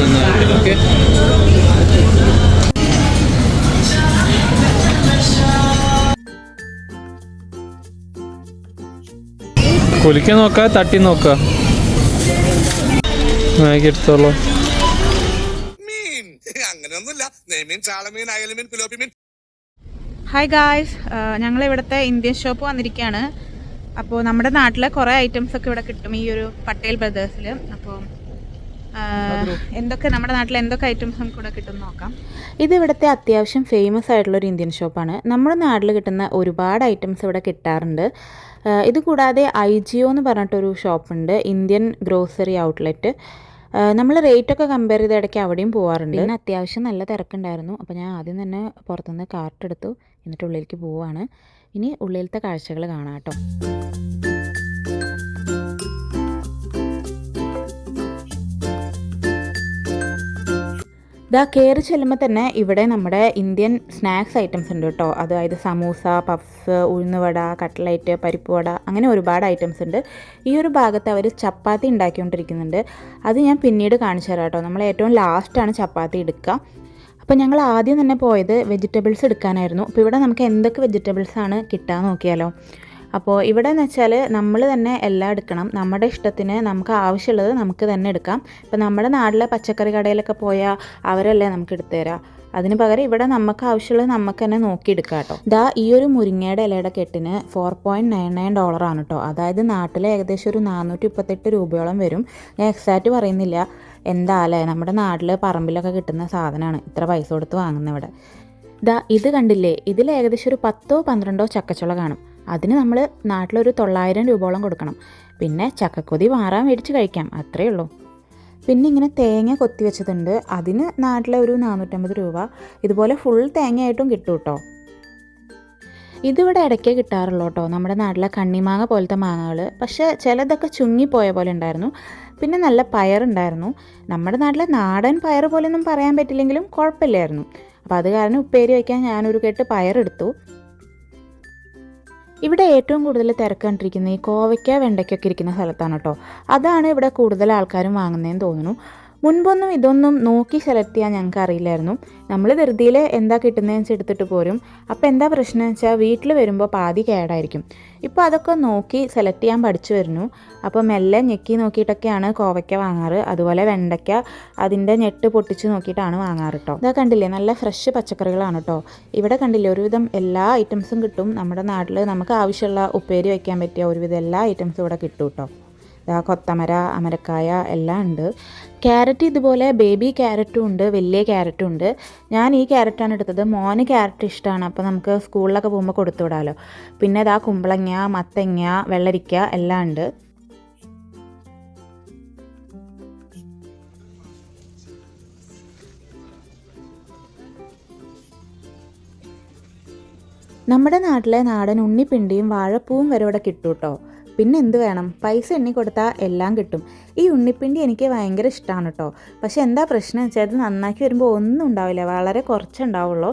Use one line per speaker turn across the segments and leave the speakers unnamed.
തന്നാൽ ഓക്കെ. കുലിക്കാൻ നോക്ക, തട്ടി നോക്ക, എടുത്തോളൂ.
ഹായ് ഗായ്സ്, ഞങ്ങൾ ഇവിടുത്തെ ഇന്ത്യൻ ഷോപ്പ് വന്നിരിക്കുകയാണ്. അപ്പോൾ നമ്മുടെ നാട്ടിലെ കുറേ ഐറ്റംസ് ഒക്കെ ഇവിടെ കിട്ടും ഈ ഒരു പട്ടേൽ ബ്രദേഴ്സിൽ. അപ്പോൾ എന്തൊക്കെ നമ്മുടെ നാട്ടിൽ എന്തൊക്കെ ഐറ്റംസ് നമുക്ക് ഇവിടെ കിട്ടും നോക്കാം.
ഇത് ഇവിടുത്തെ അത്യാവശ്യം ഫേമസ് ആയിട്ടുള്ളൊരു ഇന്ത്യൻ ഷോപ്പാണ്. നമ്മുടെ നാട്ടിൽ കിട്ടുന്ന ഒരുപാട് ഐറ്റംസ് ഇവിടെ കിട്ടാറുണ്ട്. ഇത് കൂടാതെ IGO എന്ന് പറഞ്ഞിട്ടൊരു ഷോപ്പുണ്ട്, ഇന്ത്യൻ ഗ്രോസറി ഔട്ട്ലെറ്റ്. നമ്മൾ റേറ്റൊക്കെ കമ്പയർ ചെയ്ത് ഇടയ്ക്ക് അവിടെയും പോകാറുണ്ട്. പിന്നെ അത്യാവശ്യം നല്ല തിരക്കുണ്ടായിരുന്നു. അപ്പോൾ ഞാൻ ആദ്യം തന്നെ പുറത്തുനിന്ന് കാർട്ട് എടുത്തു, എന്നിട്ട് ഉള്ളിലേക്ക് പോവുകയാണ്. ഇനി ഉള്ളിലത്തെ കാഴ്ചകൾ കാണാം കേട്ടോ. ഇതാ കയറി ചെല്ലുമ്പോൾ തന്നെ ഇവിടെ നമ്മുടെ ഇന്ത്യൻ സ്നാക്സ് ഐറ്റംസ് ഉണ്ട് കേട്ടോ. അതായത് സമൂസ, പഫ്സ്, ഉഴുന്നുവട, കട്ട്ലൈറ്റ്, പരിപ്പുവട, അങ്ങനെ ഒരുപാട് ഐറ്റംസ് ഉണ്ട്. ഈ ഒരു ഭാഗത്ത് അവർ ചപ്പാത്തി ഉണ്ടാക്കിക്കൊണ്ടിരിക്കുന്നുണ്ട്. അത് ഞാൻ പിന്നീട് കാണിച്ചു തരാം കേട്ടോ. നമ്മൾ ഏറ്റവും ലാസ്റ്റാണ് ചപ്പാത്തി എടുക്കുക. അപ്പോൾ ഞങ്ങൾ ആദ്യം തന്നെ പോയത് വെജിറ്റബിൾസ് എടുക്കാനായിരുന്നു. അപ്പോൾ ഇവിടെ നമുക്ക് എന്തൊക്കെ വെജിറ്റബിൾസാണ് കിട്ടുക നോക്കിയാലോ. അപ്പോൾ ഇവിടെ എന്ന് വെച്ചാൽ നമ്മൾ തന്നെ എല്ലാം എടുക്കണം. നമ്മുടെ ഇഷ്ടത്തിന് നമുക്ക് ആവശ്യമുള്ളത് നമുക്ക് തന്നെ എടുക്കാം. ഇപ്പോൾ നമ്മുടെ നാട്ടിലെ പച്ചക്കറി കടയിലൊക്കെ പോയാൽ അവരല്ലേ നമുക്ക് എടുത്തു തരാം. അതിന് പകരം ഇവിടെ നമുക്ക് ആവശ്യമുള്ളത് നമുക്ക് തന്നെ നോക്കിയെടുക്കാം കേട്ടോ. ഇതാ ഈ ഒരു മുരിങ്ങയുടെ ഇലയുടെ കെട്ടിന് $4.99 കേട്ടോ. അതായത് നാട്ടിലെ ഏകദേശം ഒരു 438 രൂപയോളം വരും. ഞാൻ എക്സാക്റ്റ് പറയുന്നില്ല. എന്താ അല്ലേ, നമ്മുടെ നാട്ടിൽ പറമ്പിലൊക്കെ കിട്ടുന്ന സാധനമാണ്, ഇത്ര പൈസ കൊടുത്ത് വാങ്ങുന്ന ഇവിടെ. ഇതാ ഇത് കണ്ടില്ലേ, ഇതിൽ ഏകദേശം ഒരു 10-12 ചക്കച്ചുള കാണും. അതിന് നമ്മൾ നാട്ടിലൊരു 900 രൂപയോളം കൊടുക്കണം. പിന്നെ ചക്കക്കൊതി മാറാൻ മേടിച്ച് കഴിക്കാം, അത്രയേ ഉള്ളൂ. പിന്നെ ഇങ്ങനെ തേങ്ങ കൊത്തി വെച്ചതുണ്ട്, അതിന് നാട്ടിലെ ഒരു 450 രൂപ. ഇതുപോലെ ഫുൾ തേങ്ങയായിട്ടും കിട്ടും കേട്ടോ. ഇതിവിടെ ഇടയ്ക്കേ കിട്ടാറുള്ളൂ കേട്ടോ, നമ്മുടെ നാട്ടിലെ കണ്ണിമാങ്ങ പോലത്തെ മാങ്ങകൾ. പക്ഷേ ചിലതൊക്കെ ചുങ്ങിപ്പോയ പോലെ ഉണ്ടായിരുന്നു. പിന്നെ നല്ല പയറുണ്ടായിരുന്നു. നമ്മുടെ നാട്ടിലെ നാടൻ പയർ പോലെയൊന്നും പറയാൻ പറ്റില്ലെങ്കിലും കുഴപ്പമില്ലായിരുന്നു. അപ്പോൾ അത് കാരണം ഉപ്പേരി വയ്ക്കാൻ ഞാനൊരു കെട്ട് പയറെടുത്തു. ഇവിടെ ഏറ്റവും കൂടുതൽ തിരക്ക് കണ്ടിരിക്കുന്നത് ഈ കോവയ്ക്ക, വെണ്ടയ്ക്കൊക്കെ ഇരിക്കുന്ന സ്ഥലത്താണ് കേട്ടോ. അതാണ് ഇവിടെ കൂടുതൽ ആൾക്കാരും വാങ്ങുന്നതെന്ന് തോന്നുന്നു. മുൻപൊന്നും ഇതൊന്നും നോക്കി സെലക്ട് ചെയ്യാൻ ഞങ്ങൾക്ക് അറിയില്ലായിരുന്നു. നമ്മൾ ധൃതിയിൽ എന്താ കിട്ടുന്നതെന്ന് വെച്ച് എടുത്തിട്ട് പോരും. അപ്പോൾ എന്താ പ്രശ്നം വെച്ചാൽ വീട്ടിൽ വരുമ്പോൾ പാതി കേടായിരിക്കും. ഇപ്പോൾ അതൊക്കെ നോക്കി സെലക്ട് ചെയ്യാൻ പഠിച്ചു വരുന്നു. അപ്പോൾ മെല്ലെ ഞെക്കി നോക്കിയിട്ടൊക്കെയാണ് കോവയ്ക്ക വാങ്ങാറ്. അതുപോലെ വെണ്ടയ്ക്ക അതിൻ്റെ ഞെട്ട് പൊട്ടിച്ച് നോക്കിയിട്ടാണ് വാങ്ങാറ് കേട്ടോ. ഇതാ കണ്ടില്ലേ, നല്ല ഫ്രഷ് പച്ചക്കറികളാണ് കേട്ടോ. ഇവിടെ കണ്ടില്ലേ, ഒരുവിധം എല്ലാ ഐറ്റംസും കിട്ടും. നമ്മുടെ നാട്ടിൽ നമുക്ക് ആവശ്യമുള്ള ഉപ്പേരി വയ്ക്കാൻ പറ്റിയ ഒരുവിധം എല്ലാ ഐറ്റംസും ഇവിടെ കിട്ടും കേട്ടോ. കൊത്തമര, അമരക്കായ എല്ലാം ഉണ്ട്. ക്യാരറ്റ് ഇതുപോലെ ബേബി ക്യാരറ്റും ഉണ്ട്, വലിയ ക്യാരറ്റും ഉണ്ട്. ഞാൻ ഈ ക്യാരറ്റാണ് എടുത്തത്. മോന് ക്യാരറ്റ് ഇഷ്ടമാണ്, അപ്പോൾ നമുക്ക് സ്കൂളിലൊക്കെ പോകുമ്പോൾ കൊടുത്തു വിടാമല്ലോ. പിന്നെ ഇതാ കുമ്പളങ്ങ, മത്തങ്ങ, വെള്ളരിക്ക എല്ലാം ഉണ്ട്. നമ്മുടെ നാട്ടിലെ നാടൻ ഉണ്ണിപ്പിണ്ടിയും വാഴപ്പൂവും വരെ ഇവിടെ കിട്ടും കേട്ടോ. പിന്നെ എന്ത് വേണം, പൈസ എണ്ണി കൊടുത്താൽ എല്ലാം കിട്ടും. ഈ ഉണ്ണിപ്പിണ്ടി എനിക്ക് ഭയങ്കര ഇഷ്ടമാണ് കേട്ടോ. പക്ഷേ എന്താ പ്രശ്നം വെച്ചാൽ അത് നന്നാക്കി വരുമ്പോൾ ഒന്നും ഉണ്ടാവില്ല, വളരെ കുറച്ചുണ്ടാവുള്ളൂ.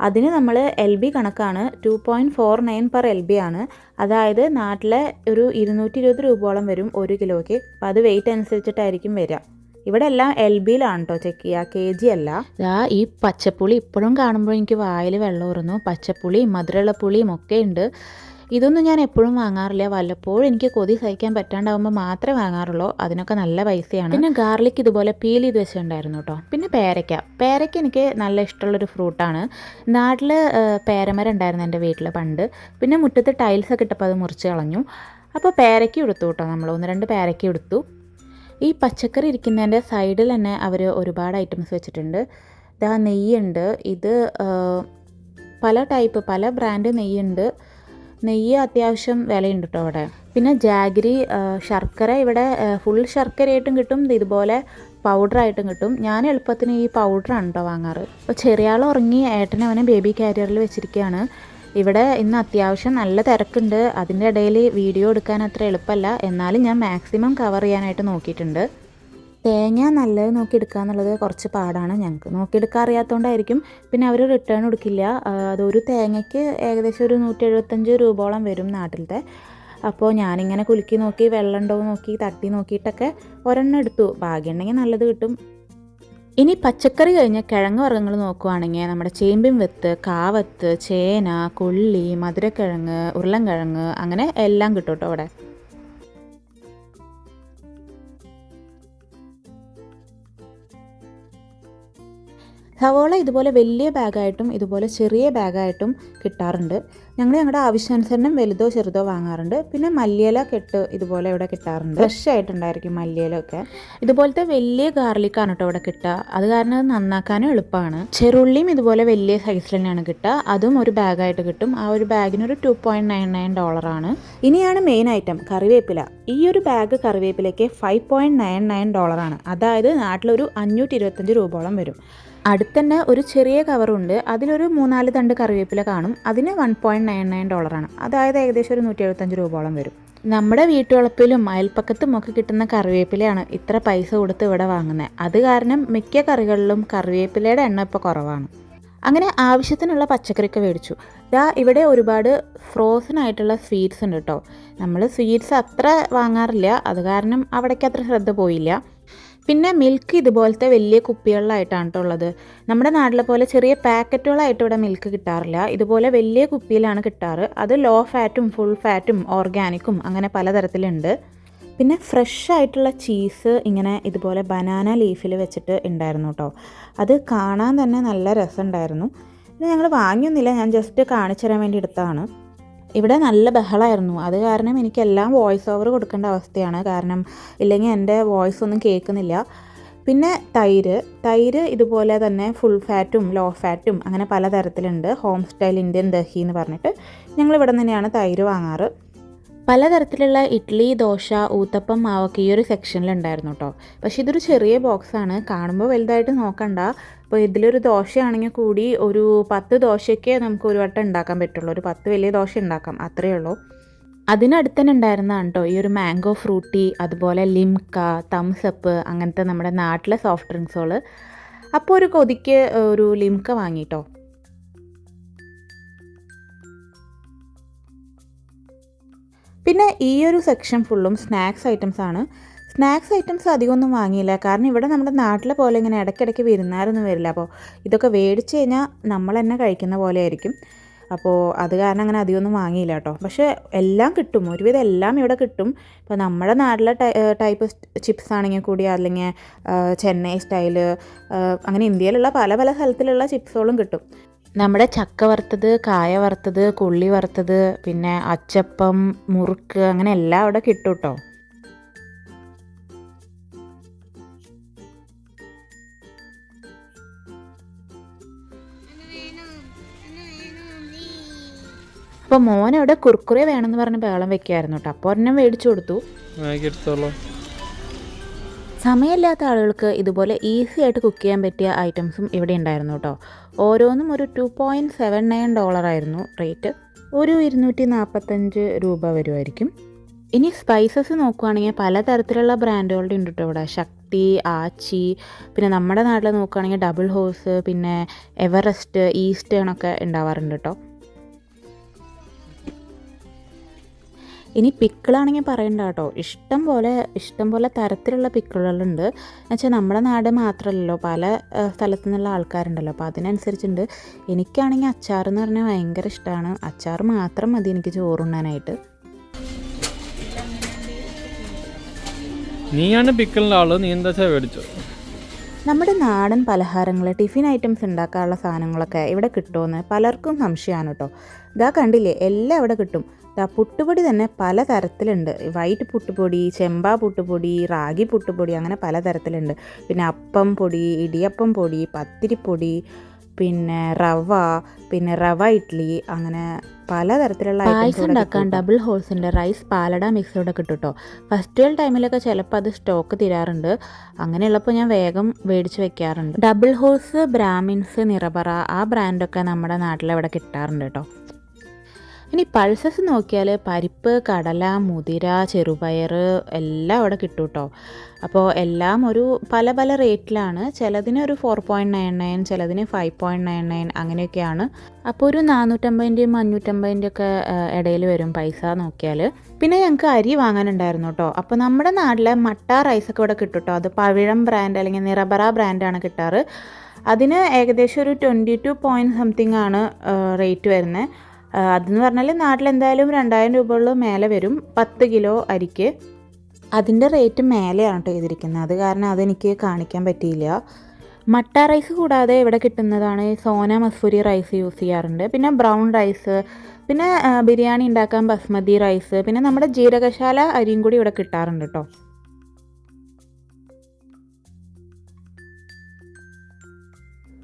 അതിന് നമ്മൾ LB കണക്കാണ്, 2.49 per LB ആണ്. അതായത് നാട്ടിലെ ഒരു 220 രൂപയോളം വരും 1 കിലോയ്ക്ക്. അപ്പോൾ അത് വെയിറ്റ് അനുസരിച്ചിട്ടായിരിക്കും വരിക. ഇവിടെ എല്ലാം LBയിലാണ് കേട്ടോ ചെക്ക് ചെയ്യുക, KG അല്ല. ഈ പച്ചപ്പുളി ഇപ്പോഴും കാണുമ്പോൾ എനിക്ക് വായിൽ വെള്ളം ഊറുന്നു. പച്ചപ്പുളിയും മധുരമുള്ള പുളിയും ഒക്കെ ഉണ്ട്. ഇതൊന്നും ഞാൻ എപ്പോഴും വാങ്ങാറില്ല, വല്ലപ്പോഴും എനിക്ക് കൊതി സഹിക്കാൻ പറ്റാണ്ടാവുമ്പോൾ മാത്രമേ വാങ്ങാറുള്ളൂ. അതിനൊക്കെ നല്ല പൈസയാണ്. പിന്നെ ഗാർലിക് ഇതുപോലെ പീൽ ചെയ്ത് വെച്ചിട്ടുണ്ടായിരുന്നു കേട്ടോ. പിന്നെ പേരയ്ക്ക എനിക്ക് നല്ല ഇഷ്ടമുള്ളൊരു ഫ്രൂട്ടാണ്. നാട്ടിൽ പേരമരം ഉണ്ടായിരുന്നു എൻ്റെ വീട്ടിൽ പണ്ട്. പിന്നെ മുറ്റത്ത് ടൈൽസൊക്കെ ഇട്ടപ്പോൾ അത് മുറിച്ച് കളഞ്ഞു. അപ്പോൾ പേരയ്ക്ക എടുത്തു കേട്ടോ, നമ്മൾ 1-2 പേരയ്ക്ക എടുത്തു. ഈ പച്ചക്കറി ഇരിക്കുന്നതിൻ്റെ സൈഡിൽ തന്നെ അവർ ഒരുപാട് ഐറ്റംസ് വെച്ചിട്ടുണ്ട്. ഇതാ നെയ്യുണ്ട്. ഇത് പല ബ്രാൻഡ് നെയ്യുണ്ട്. നെയ്യ് അത്യാവശ്യം വിലയുണ്ട് കേട്ടോ അവിടെ. പിന്നെ ജാഗരി, ശർക്കര ഇവിടെ ഫുൾ ശർക്കരയായിട്ടും കിട്ടും, ഇതുപോലെ പൗഡറായിട്ടും കിട്ടും. ഞാൻ എളുപ്പത്തിന് ഈ പൗഡറാണ് കേട്ടോ വാങ്ങാറ്. അപ്പോൾ ചെറിയാൾ ഉറങ്ങി, ഏട്ടനവനെ ബേബി കാരിയറിൽ വെച്ചിരിക്കുകയാണ്. ഇവിടെ ഇന്ന് അത്യാവശ്യം നല്ല തിരക്കുണ്ട്. അതിൻ്റെ ഇടയിൽ വീഡിയോ എടുക്കാൻ അത്ര എളുപ്പമല്ല, എന്നാലും ഞാൻ മാക്സിമം കവർ ചെയ്യാനായിട്ട് നോക്കിയിട്ടുണ്ട്. തേങ്ങ നല്ലത് നോക്കിയെടുക്കുക എന്നുള്ളത് കുറച്ച് പാടാണ് ഞങ്ങൾക്ക്. നോക്കിയെടുക്കാൻ അറിയാത്തതുകൊണ്ടായിരിക്കും. പിന്നെ അവർ റിട്ടേൺ എടുക്കില്ല. അതൊരു തേങ്ങയ്ക്ക് ഏകദേശം ഒരു 175 രൂപയോളം വരും നാട്ടിലത്തെ. അപ്പോൾ ഞാനിങ്ങനെ കുലുക്കി നോക്കി, വെള്ളം ഉണ്ടോ നോക്കി, തട്ടി നോക്കിയിട്ടൊക്കെ ഒരെണ്ണം എടുത്തു. ഭാഗ്യമുണ്ടെങ്കിൽ നല്ലത് കിട്ടും. ഇനി പച്ചക്കറി കഴിഞ്ഞ് കിഴങ്ങ് വർഗ്ഗങ്ങൾ നോക്കുവാണെങ്കിൽ നമ്മുടെ ചേമ്പിൻ വിത്ത്, കാവത്ത്, ചേന, കൊള്ളി, മധുരക്കിഴങ്ങ്, ഉരുളൻകിഴങ്ങ് അങ്ങനെ എല്ലാം കിട്ടും കേട്ടോ അവിടെ. സവോള ഇതുപോലെ വലിയ ബാഗായിട്ടും ഇതുപോലെ ചെറിയ ബാഗായിട്ടും കിട്ടാറുണ്ട്. ഞങ്ങൾ ഞങ്ങളുടെ ആവശ്യാനുസരണം വലുതോ ചെറുതോ വാങ്ങാറുണ്ട്. പിന്നെ മല്ലിയില കെട്ട് ഇതുപോലെ ഇവിടെ കിട്ടാറുണ്ട്. ഫ്രഷ് ആയിട്ടുണ്ടായിരിക്കും മല്ലിയില ഒക്കെ. ഇതുപോലത്തെ വലിയ ഗാർലിക്കാണ് കേട്ടോ ഇവിടെ കിട്ടുക. അത് കാരണം അത് നന്നാക്കാനും എളുപ്പമാണ്. ചെറുള്ളിയും ഇതുപോലെ വലിയ സൈസിൽ തന്നെയാണ് കിട്ടുക. അതും ഒരു ബാഗായിട്ട് കിട്ടും. ആ ഒരു ബാഗിനൊരു $2.99 ഇനിയാണ് മെയിൻ ഐറ്റം, കറിവേപ്പില. ഈ ഒരു ബാഗ് കറിവേപ്പിലയ്ക്ക് $5.99 അതായത് നാട്ടിലൊരു 525 രൂപയോളം വരും. അടുത്തന്നെ ഒരു ചെറിയ കവറുണ്ട്, അതിലൊരു 3-4 തണ്ട് കറിവേപ്പില കാണും. അതിന് $1.99 അതായത് ഏകദേശം ഒരു 175 രൂപയോളം വരും. നമ്മുടെ വീട്ടുവളപ്പിലും അയൽപ്പക്കത്തും ഒക്കെ കിട്ടുന്ന കറിവേപ്പിലയാണ് ഇത്ര പൈസ കൊടുത്ത് ഇവിടെ വാങ്ങുന്നത്. അത് കാരണം മിക്ക കറികളിലും കറിവേപ്പിലയുടെ എണ്ണം ഇപ്പോൾ കുറവാണ്. അങ്ങനെ ആവശ്യത്തിനുള്ള പച്ചക്കറിയൊക്കെ മേടിച്ചു. ഇവിടെ ഒരുപാട് ഫ്രോസൺ ആയിട്ടുള്ള സ്വീറ്റ്സ് ഉണ്ട് കേട്ടോ. നമ്മൾ സ്വീറ്റ്സ് അത്ര വാങ്ങാറില്ല, അത് കാരണം അവിടേക്ക് അത്ര ശ്രദ്ധ പോയില്ല. പിന്നെ മിൽക്ക് ഇതുപോലത്തെ വലിയ കുപ്പികളിലായിട്ടാണ് കേട്ടോ ഉള്ളത്. നമ്മുടെ നാട്ടിലെ പോലെ ചെറിയ പാക്കറ്റുകളായിട്ട് ഇവിടെ മിൽക്ക് കിട്ടാറില്ല. ഇതുപോലെ വലിയ കുപ്പിയിലാണ് കിട്ടാറ്. അത് ലോ ഫാറ്റും ഫുൾ ഫാറ്റും ഓർഗാനിക്കും അങ്ങനെ പലതരത്തിലുണ്ട്. പിന്നെ ഫ്രഷ് ആയിട്ടുള്ള ചീസ് ഇങ്ങനെ ഇതുപോലെ ബനാന ലീഫിൽ വെച്ചിട്ട് ഉണ്ടായിരുന്നു കേട്ടോ. അത് കാണാൻ തന്നെ നല്ല രസമുണ്ടായിരുന്നു. ഇത് ഞങ്ങൾ വാങ്ങിയൊന്നുമില്ല, ഞാൻ ജസ്റ്റ് കാണിച്ചു തരാൻ വേണ്ടി എടുത്തതാണ്. ഇവിടെ നല്ല ബഹളമായിരുന്നു. അത് കാരണം എനിക്കെല്ലാം വോയിസ് ഓവർ കൊടുക്കേണ്ട അവസ്ഥയാണ്. കാരണം ഇല്ലെങ്കിൽ എൻ്റെ വോയിസ് ഒന്നും കേൾക്കുന്നില്ല. പിന്നെ തൈര് ഇതുപോലെ തന്നെ ഫുൾ ഫാറ്റും ലോ ഫാറ്റും അങ്ങനെ പലതരത്തിലുണ്ട്. ഹോം സ്റ്റൈൽ ഇന്ത്യൻ ദഹി എന്ന് പറഞ്ഞിട്ട് ഞങ്ങളിവിടെ തന്നെയാണ് തൈര് വാങ്ങാറ്. പലതരത്തിലുള്ള ഇഡ്ഡലി, ദോശ, ഊത്തപ്പം മാവൊക്കെ ഈ ഒരു സെക്ഷനിലുണ്ടായിരുന്നു കേട്ടോ. പക്ഷേ ഇതൊരു ചെറിയ ബോക്സാണ്, കാണുമ്പോൾ വലുതായിട്ട് നോക്കണ്ട. അപ്പോൾ ഇതിലൊരു ദോശയാണെങ്കിൽ കൂടി ഒരു 10 ദോശയ്ക്ക് നമുക്ക് ഒരു വട്ടം ഉണ്ടാക്കാൻ പറ്റുള്ളൂ. ഒരു 10 വലിയ ദോശ ഉണ്ടാക്കാം, അത്രയേ ഉള്ളൂ. അതിനടുത്ത് തന്നെ ഉണ്ടായിരുന്നതാണ് കേട്ടോ ഈ ഒരു മാംഗോ ഫ്രൂട്ടി, അതുപോലെ ലിംക, തംസപ്പ് അങ്ങനത്തെ നമ്മുടെ നാട്ടിലെ സോഫ്റ്റ് ഡ്രിങ്ക്സുകൾ. അപ്പോൾ ഒരു കൊതിക്ക് ഒരു ലിംക വാങ്ങിട്ടോ. പിന്നെ ഈ ഒരു സെക്ഷൻ ഫുള്ളും സ്നാക്സ് ഐറ്റംസ് ആണ്. സ്നാക്സ് ഐറ്റംസ് അധികമൊന്നും വാങ്ങിയില്ല, കാരണം ഇവിടെ നമ്മുടെ നാട്ടിലെ പോലെ ഇങ്ങനെ ഇടയ്ക്കിടയ്ക്ക് വിരുന്നാരൊന്നും വരില്ല. അപ്പോൾ ഇതൊക്കെ മേടിച്ച് കഴിഞ്ഞാൽ നമ്മൾ തന്നെ കഴിക്കുന്ന പോലെ ആയിരിക്കും. അപ്പോൾ അത് കാരണം അങ്ങനെ അധികമൊന്നും വാങ്ങിയില്ല കേട്ടോ. പക്ഷേ എല്ലാം കിട്ടും, ഒരുവിധം എല്ലാം ഇവിടെ കിട്ടും. ഇപ്പോൾ നമ്മുടെ നാട്ടിലെ ടൈപ്പ് ചിപ്സ് ആണെങ്കിൽ കൂടി, അല്ലെങ്കിൽ ചെന്നൈ സ്റ്റൈല്, അങ്ങനെ ഇന്ത്യയിലുള്ള പല പല സ്ഥലത്തിലുള്ള ചിപ്സുകളും കിട്ടും. നമ്മുടെ ചക്ക വറുത്തത്, കായ വറുത്തത്, കൊള്ളി വറുത്തത്, പിന്നെ അച്ചപ്പം, മുറുക്ക് അങ്ങനെ എല്ലാം അവിടെ കിട്ടും കേട്ടോ. അപ്പോൾ മോനവിടെ കുർക്കുറെ വേണമെന്ന് പറഞ്ഞ് ബഹളം വെക്കുമായിരുന്നു കേട്ടോ. അപ്പോൾ ഒരെണ്ണം മേടിച്ചു കൊടുത്തു. സമയമില്ലാത്ത ആളുകൾക്ക് ഇതുപോലെ ഈസി ആയിട്ട് കുക്ക് ചെയ്യാൻ പറ്റിയ ഐറ്റംസും ഇവിടെ ഉണ്ടായിരുന്നു കേട്ടോ. ഓരോന്നും ഒരു $2.79 ആയിരുന്നു റേറ്റ്. ഒരു 245 രൂപ വരുമായിരിക്കും. ഇനി സ്പൈസസ് നോക്കുകയാണെങ്കിൽ പലതരത്തിലുള്ള ബ്രാൻഡുകളുടെ ഉണ്ട് കേട്ടോ ഇവിടെ. ശക്തി, ആച്ചി, പിന്നെ നമ്മുടെ നാട്ടിൽ നോക്കുകയാണെങ്കിൽ ഡബിൾ ഹോഴ്സ്, പിന്നെ എവറസ്റ്റ്, ഈസ്റ്റേൺ ഒക്കെ ഉണ്ടാവാറുണ്ട് കേട്ടോ. ഇനി പിക്കിളാണെങ്കിൽ പറയണ്ട കേട്ടോ, ഇഷ്ടം പോലെ തരത്തിലുള്ള പിക്കിളുകളുണ്ട്. എന്നുവെച്ചാൽ നമ്മുടെ നാട് മാത്രമല്ലല്ലോ, പല സ്ഥലത്തു നിന്നുള്ള ആൾക്കാരുണ്ടല്ലോ, അപ്പോൾ അതിനനുസരിച്ചുണ്ട്. എനിക്കാണെങ്കിൽ അച്ചാർ എന്ന് പറഞ്ഞാൽ ഭയങ്കര ഇഷ്ടമാണ്. അച്ചാർ മാത്രം മതി എനിക്ക് ചോറുണ്ണാനായിട്ട്.
നീയാണ് പിക്കിളിൻ്റെ ആള്, നീ എന്താ മേടിച്ചോ?
നമ്മുടെ നാടൻ പലഹാരങ്ങൾ, ടിഫിൻ ഐറ്റംസ് ഉണ്ടാക്കാനുള്ള സാധനങ്ങളൊക്കെ ഇവിടെ കിട്ടുമെന്ന് പലർക്കും സംശയമാണ് കേട്ടോ. ഇതാ കണ്ടില്ലേ, എല്ലാം ഇവിടെ കിട്ടും. പുട്ടുപൊടി തന്നെ പല തരത്തിലുണ്ട്. വൈറ്റ് പുട്ടുപൊടി, ചെമ്പാ പുട്ടുപൊടി, റാഗി പുട്ടുപൊടി, അങ്ങനെ പലതരത്തിലുണ്ട്. പിന്നെ അപ്പം പൊടി, ഇടിയപ്പം പൊടി, പത്തിരിപ്പൊടി, പിന്നെ റവ ഇഡ്ഡലി, അങ്ങനെ പലതരത്തിലുള്ള ഐറ്റംസ് ഉണ്ടാക്കാൻ ഡബിൾ ഹോൾസിൻ്റെ റൈസ് പാലട മിക്സ് ഇവിടെ കിട്ടും കേട്ടോ. ഫെസ്റ്റിവൽ ടൈമിലൊക്കെ ചിലപ്പോൾ അത് സ്റ്റോക്ക് തീരാറുണ്ട്. അങ്ങനെയുള്ളപ്പോൾ ഞാൻ വേഗം മേടിച്ച് വെക്കാറുണ്ട്. ഡബിൾ ഹോൾസ്, ബ്രാഹ്മിൻസ്, നിറപറ ആ ബ്രാൻഡൊക്കെ നമ്മുടെ നാട്ടിൽ ഇവിടെ കിട്ടാറുണ്ട് കേട്ടോ. ഇനി പൾസസ് നോക്കിയാൽ പരിപ്പ്, കടല, മുതിര, ചെറുപയർ എല്ലാം അവിടെ കിട്ടും കേട്ടോ. അപ്പോൾ എല്ലാം ഒരു പല പല റേറ്റിലാണ്. ചിലതിന് ഒരു 4.99, ചിലതിന് 5.99 അങ്ങനെയൊക്കെയാണ്. അപ്പോൾ ഒരു 450ൻ്റെയും 550ൻ്റെയും ഒക്കെ ഇടയിൽ വരും പൈസ നോക്കിയാൽ. പിന്നെ ഞങ്ങൾക്ക് അരി വാങ്ങാനുണ്ടായിരുന്നു കേട്ടോ. അപ്പോൾ നമ്മുടെ നാട്ടിലെ മട്ട റൈസൊക്കെ ഇവിടെ കിട്ടും കേട്ടോ. അത് പവിഴം ബ്രാൻഡ് അല്ലെങ്കിൽ നിറബറ ബ്രാൻഡാണ് കിട്ടാറ്. അതിന് ഏകദേശം ഒരു 22 പോയിൻറ്റ് സംതിങ് ആണ് റേറ്റ് വരുന്നത്. അതെന്ന് പറഞ്ഞാൽ നാട്ടിലെന്തായാലും 2000 രൂപയുള്ള മേലെ വരും 10 കിലോ അരിക്ക്. അതിൻ്റെ റേറ്റ് മേലെയാണ് കേട്ടോ ചെയ്തിരിക്കുന്നത്. അത് കാരണം അതെനിക്ക് കാണിക്കാൻ പറ്റിയില്ല. മട്ട റൈസ് കൂടാതെ ഇവിടെ കിട്ടുന്നതാണ് സോന മസൂരി റൈസ് യൂസ് ചെയ്യാറുണ്ട്. പിന്നെ ബ്രൗൺ റൈസ്, പിന്നെ ബിരിയാണി ഉണ്ടാക്കാൻ ബസ്മതി റൈസ്, പിന്നെ നമ്മുടെ ജീരകശാല അരിയും കൂടി ഇവിടെ കിട്ടാറുണ്ട് കേട്ടോ.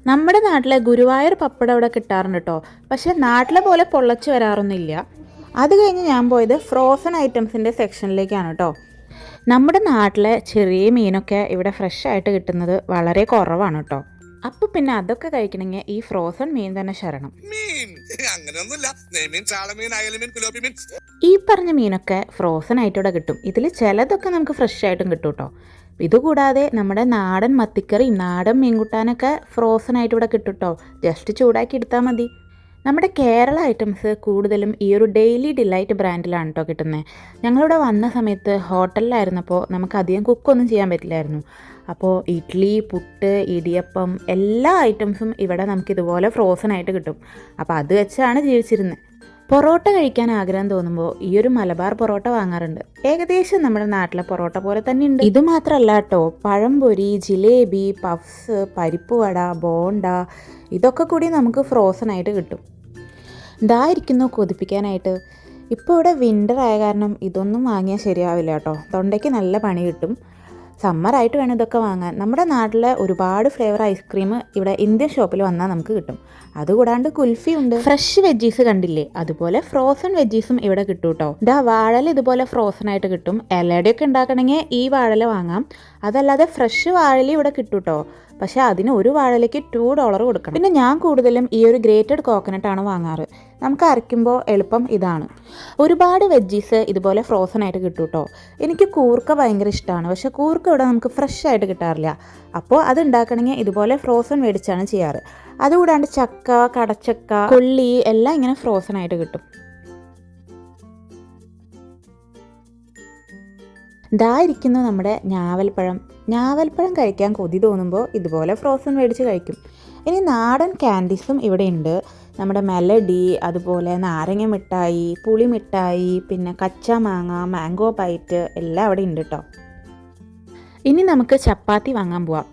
നമ്മുടെ നാട്ടിലെ ഗുരുവായൂർ പപ്പടം ഇവിടെ കിട്ടാറുണ്ട് കേട്ടോ. പക്ഷേ നാട്ടിലെ പോലെ പൊള്ളച്ച് വരാറൊന്നുമില്ല. അത് കഴിഞ്ഞ് ഞാൻ പോയത് ഫ്രോസൺ ഐറ്റംസിൻ്റെ സെക്ഷനിലേക്കാണ് കേട്ടോ. നമ്മുടെ നാട്ടിലെ ചെറിയ മീനൊക്കെ ഇവിടെ ഫ്രഷ് ആയിട്ട് കിട്ടുന്നത് വളരെ കുറവാണ് കേട്ടോ. അപ്പോൾ പിന്നെ അതൊക്കെ കഴിക്കണമെങ്കിൽ ഈ ഫ്രോസൺ മീൻ തന്നെ ശരണം. ഈ പറഞ്ഞ മീനൊക്കെ ഫ്രോസൺ ആയിട്ട് ഇവിടെ കിട്ടും. ഇതിൽ ചിലതൊക്കെ നമുക്ക് ഫ്രഷ് ആയിട്ടും കിട്ടും കേട്ടോ. ഇതുകൂടാതെ നമ്മുടെ നാടൻ മത്തിക്കറിയും നാടൻ മീൻകുട്ടാനൊക്കെ ഫ്രോസൺ ആയിട്ട് ഇവിടെ കിട്ടും കേട്ടോ. ജസ്റ്റ് ചൂടാക്കി എടുത്താൽ മതി. നമ്മുടെ കേരള ഐറ്റംസ് കൂടുതലും ഈ ഒരു ഡെയിലി ഡിലൈറ്റ് ബ്രാൻഡിലാണ് കേട്ടോ കിട്ടുന്നത്. ഞങ്ങളിവിടെ വന്ന സമയത്ത് ഹോട്ടലിലായിരുന്നപ്പോൾ നമുക്ക് അധികം കുക്കൊന്നും ചെയ്യാൻ പറ്റില്ലായിരുന്നു. അപ്പോൾ ഇഡ്ഡലി, പുട്ട്, ഇടിയപ്പം എല്ലാ ഐറ്റംസും ഇവിടെ നമുക്കിതുപോലെ ഫ്രോസൺ ആയിട്ട് കിട്ടും. അപ്പോൾ അത് വെച്ചാണ് ജീവിച്ചിരുന്നത്. പൊറോട്ട കഴിക്കാൻ ആഗ്രഹം തോന്നുമ്പോൾ ഈ ഒരു മലബാർ പൊറോട്ട വാങ്ങാറുണ്ട്. ഏകദേശം നമ്മുടെ നാട്ടിലെ പൊറോട്ട പോലെ തന്നെ ഉണ്ട്. ഇത് മാത്രമല്ല കേട്ടോ, പഴംപൊരി, ജിലേബി, പഫ്സ്, പരിപ്പ് വട, ബോണ്ട ഇതൊക്കെ കൂടി നമുക്ക് ഫ്രോസൺ ആയിട്ട് കിട്ടും. ഇതായിരിക്കുന്നു കൊതിപ്പിക്കാനായിട്ട്. ഇപ്പോൾ ഇവിടെ വിൻ്റർ ആയ കാരണം ഇതൊന്നും വാങ്ങിയാൽ ശരിയാവില്ല കേട്ടോ. തൊണ്ടയ്ക്ക് നല്ല പണി കിട്ടും. സമ്മറായിട്ട് വേണം ഇതൊക്കെ വാങ്ങാൻ. നമ്മുടെ നാട്ടിലെ ഒരുപാട് ഫ്ലേവർ ഐസ്ക്രീം ഇവിടെ ഇന്ത്യൻ ഷോപ്പിൽ വന്നാൽ നമുക്ക് കിട്ടും. അതുകൂടാണ്ട് കുൽഫി ഉണ്ട്. ഫ്രഷ് വെജീസ് കണ്ടില്ലേ, അതുപോലെ ഫ്രോസൺ വെജീസും ഇവിടെ കിട്ടും കേട്ടോ. ഇതാ വാഴല ഇതുപോലെ ഫ്രോസൺ ആയിട്ട് കിട്ടും. ഇലയുടെയൊക്കെ ഉണ്ടാക്കണമെങ്കിൽ ഈ വാഴല വാങ്ങാം. അതല്ലാതെ ഫ്രഷ് വാഴല ഇവിടെ കിട്ടും കേട്ടോ. പക്ഷേ അതിന് ഒരു വാഴലയ്ക്ക് $2 കൊടുക്കണം. പിന്നെ ഞാൻ കൂടുതലും ഈ ഒരു ഗ്രേറ്റഡ് കോക്കനട്ടാണ് വാങ്ങാറ്. നമുക്ക് അരയ്ക്കുമ്പോൾ എളുപ്പം ഇതാണ്. ഒരുപാട് വെജീസ് ഇതുപോലെ ഫ്രോസൺ ആയിട്ട് കിട്ടും കേട്ടോ. എനിക്ക് കൂർക്ക ഭയങ്കര ഇഷ്ടമാണ്. പക്ഷേ കൂർക്ക ഇവിടെ നമുക്ക് ഫ്രഷ് ആയിട്ട് കിട്ടാറില്ല. അപ്പോൾ അത് ഉണ്ടാക്കണമെങ്കിൽ ഇതുപോലെ ഫ്രോസൺ മേടിച്ചാണ് ചെയ്യാറ്. അതുകൂടാണ്ട് ചക്ക, കടച്ചക്ക, കൊള്ളി എല്ലാം ഇങ്ങനെ ഫ്രോസൺ ആയിട്ട് കിട്ടും. ഇതായിരിക്കുന്നു നമ്മുടെ ഞാവൽപ്പഴം. ഞാവൽപ്പഴം കഴിക്കാൻ കൊതി തോന്നുമ്പോൾ ഇതുപോലെ ഫ്രോസൺ മേടിച്ച് കഴിക്കും. ഇനി നാടൻ ക്യാൻഡീസും ഇവിടെ ഉണ്ട്. നമ്മുടെ മെലഡി, അതുപോലെ നാരങ്ങ മിഠായി, പുളി മിഠായി, പിന്നെ കച്ച മാങ്ങ, മാംഗോ ബൈറ്റ് എല്ലാം അവിടെ ഉണ്ട് കേട്ടോ. ഇനി നമുക്ക് ചപ്പാത്തി വാങ്ങാൻ പോവാം.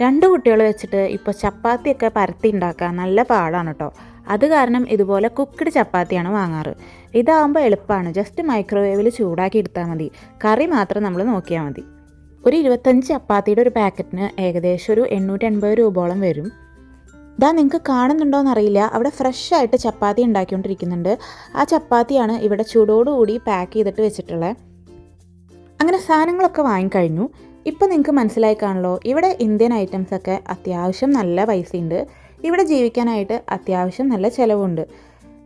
2 കുട്ടികൾ വെച്ചിട്ട് ഇപ്പോൾ ചപ്പാത്തിയൊക്കെ പരത്തി ഉണ്ടാക്കാൻ നല്ല പാടാണ് കേട്ടോ. അത് കാരണം ഇതുപോലെ കുക്ക്ഡ് ചപ്പാത്തിയാണ് വാങ്ങാറ്. ഇതാകുമ്പോൾ എളുപ്പമാണ്. ജസ്റ്റ് മൈക്രോവേവിൽ ചൂടാക്കി എടുത്താൽ മതി. കറി മാത്രം നമ്മൾ നോക്കിയാൽ മതി. ഒരു 25 ചപ്പാത്തിയുടെ ഒരു പാക്കറ്റിന് ഏകദേശം ഒരു 880 രൂപയോളം വരും. ഇതാ നിങ്ങൾക്ക് കാണുന്നുണ്ടോയെന്നറിയില്ല, അവിടെ ഫ്രഷ് ആയിട്ട് ചപ്പാത്തി ഉണ്ടാക്കിക്കൊണ്ടിരിക്കുന്നുണ്ട്. ആ ചപ്പാത്തിയാണ് ഇവിടെ ചൂടോടുകൂടി പാക്ക് ചെയ്തിട്ട് വെച്ചിട്ടുള്ളത്. അങ്ങനെ സാധനങ്ങളൊക്കെ വാങ്ങിക്കഴിഞ്ഞു. ഇപ്പോൾ നിങ്ങൾക്ക് മനസ്സിലായി കാണല്ലോ, ഇവിടെ ഇന്ത്യൻ ഐറ്റംസൊക്കെ അത്യാവശ്യം നല്ല പൈസയുണ്ട്. ഇവിടെ ജീവിക്കാനായിട്ട് അത്യാവശ്യം നല്ല ചിലവുണ്ട്.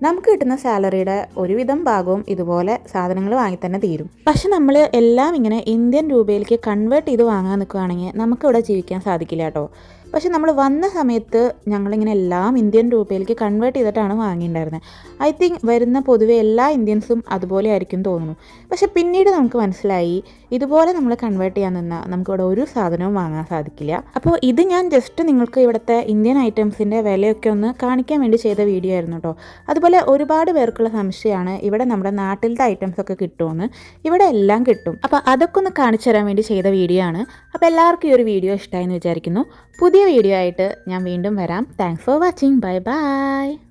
നമുക്ക് കിട്ടുന്ന സാലറിയുടെ ഒരുവിധം ഭാഗവും ഇതുപോലെ സാധനങ്ങൾ വാങ്ങി തന്നെ തീരും. പക്ഷെ നമ്മൾ എല്ലാം ഇങ്ങനെ ഇന്ത്യൻ രൂപയിലേക്ക് കൺവേർട്ട് ചെയ്ത് വാങ്ങാൻ നിൽക്കുകയാണെങ്കിൽ നമുക്കിവിടെ ജീവിക്കാൻ സാധിക്കില്ല കേട്ടോ. പക്ഷെ നമ്മൾ വന്ന സമയത്ത് ഞങ്ങളിങ്ങനെ എല്ലാം ഇന്ത്യൻ രൂപയിലേക്ക് കൺവേർട്ട് ചെയ്തിട്ടാണ് വാങ്ങിയിട്ടുണ്ടായിരുന്നത്. ഐ തിങ്ക് വരുന്ന പൊതുവെ എല്ലാ ഇന്ത്യൻസും അതുപോലെ ആയിരിക്കും തോന്നുന്നു. പക്ഷെ പിന്നീട് നമുക്ക് മനസ്സിലായി ഇതുപോലെ നമ്മൾ കൺവേർട്ട് ചെയ്യാൻ നിന്നാൽ നമുക്കിവിടെ ഒരു സാധനവും വാങ്ങാൻ സാധിക്കില്ല. അപ്പോൾ ഇത് ഞാൻ ജസ്റ്റ് നിങ്ങൾക്ക് ഇവിടുത്തെ ഇന്ത്യൻ ഐറ്റംസിൻ്റെ വിലയൊക്കെ ഒന്ന് കാണിക്കാൻ വേണ്ടി ചെയ്ത വീഡിയോ ആയിരുന്നു കേട്ടോ. അതുപോലെ ഒരുപാട് പേർക്കുള്ള സംശയമാണ് ഇവിടെ നമ്മുടെ നാട്ടിലത്തെ ഐറ്റംസൊക്കെ കിട്ടുമെന്ന്. ഇവിടെ എല്ലാം കിട്ടും. അപ്പോൾ അതൊക്കെ ഒന്ന് കാണിച്ചു തരാൻ വേണ്ടി ചെയ്ത വീഡിയോ ആണ്. അപ്പോൾ എല്ലാവർക്കും ഈ ഒരു വീഡിയോ ഇഷ്ടമായെന്ന് വിചാരിക്കുന്നു. പുതിയ വീഡിയോ ആയിട്ട് ഞാൻ വീണ്ടും വരാം. Thanks for watching. Bye bye.